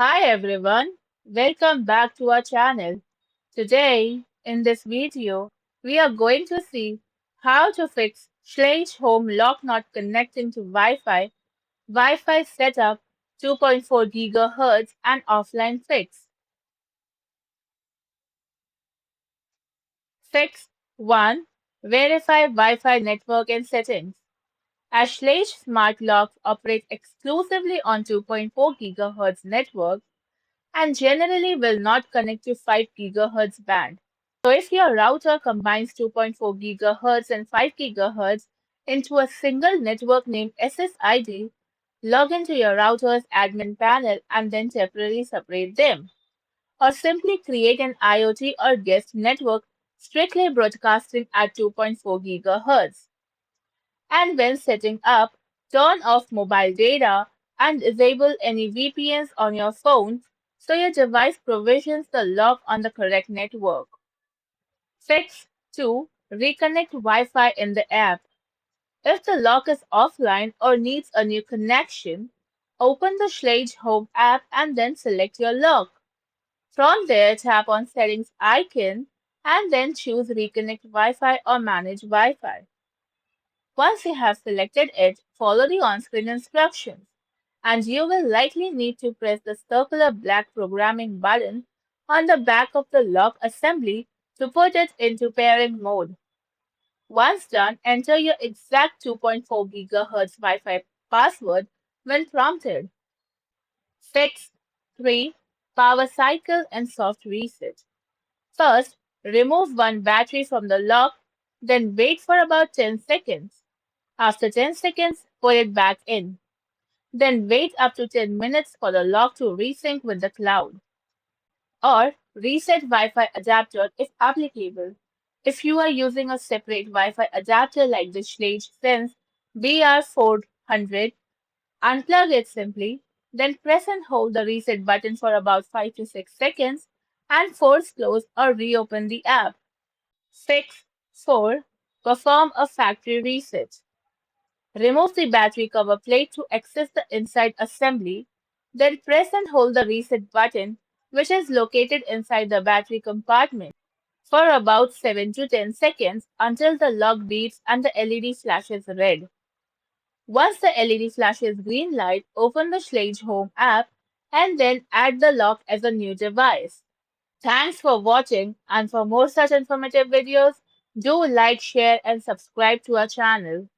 Hi everyone, welcome back to our channel. Today, in this video, we are going to see how to fix Schlage Home Lock not connecting to Wi-Fi setup, 2.4 GHz and offline fix. Fix 1. Verify Wi-Fi network and settings. As Schlage smart locks operate exclusively on 2.4 GHz networks, and generally will not connect to 5 GHz band. So if your router combines 2.4 GHz and 5 GHz into a single network named SSID, log into your router's admin panel and then temporarily separate them. Or simply create an IoT or guest network strictly broadcasting at 2.4 GHz. And when setting up, turn off mobile data and disable any VPNs on your phone so your device provisions the lock on the correct network. Fix 2. Reconnect Wi-Fi in the app. If the lock is offline or needs a new connection, open the Schlage Home app and then select your lock. From there, tap on Settings icon and then choose Reconnect Wi-Fi or Manage Wi-Fi. Once you have selected it, follow the on-screen instructions, and you will likely need to press the circular black programming button on the back of the lock assembly to put it into pairing mode. Once done, enter your exact 2.4 GHz Wi-Fi password when prompted. Fix 3. Power cycle and soft reset. First, remove one battery from the lock, then wait for about 10 seconds. After 10 seconds, put it back in. Then wait up to 10 minutes for the lock to resync with the cloud. Or reset Wi-Fi adapter if applicable. If you are using a separate Wi-Fi adapter like the Schlage Sense BR400, unplug it simply, then press and hold the reset button for about 5 to 6 seconds and force close or reopen the app. Fix 4. Perform a factory reset. Remove the battery cover plate to access the inside assembly, then press and hold the reset button, which is located inside the battery compartment, for about 7 to 10 seconds until the lock beeps and the LED flashes red. Once the LED flashes green light, open the Schlage Home app and then add the lock as a new device. Thanks for watching, and for more such informative videos, do like, share and subscribe to our channel.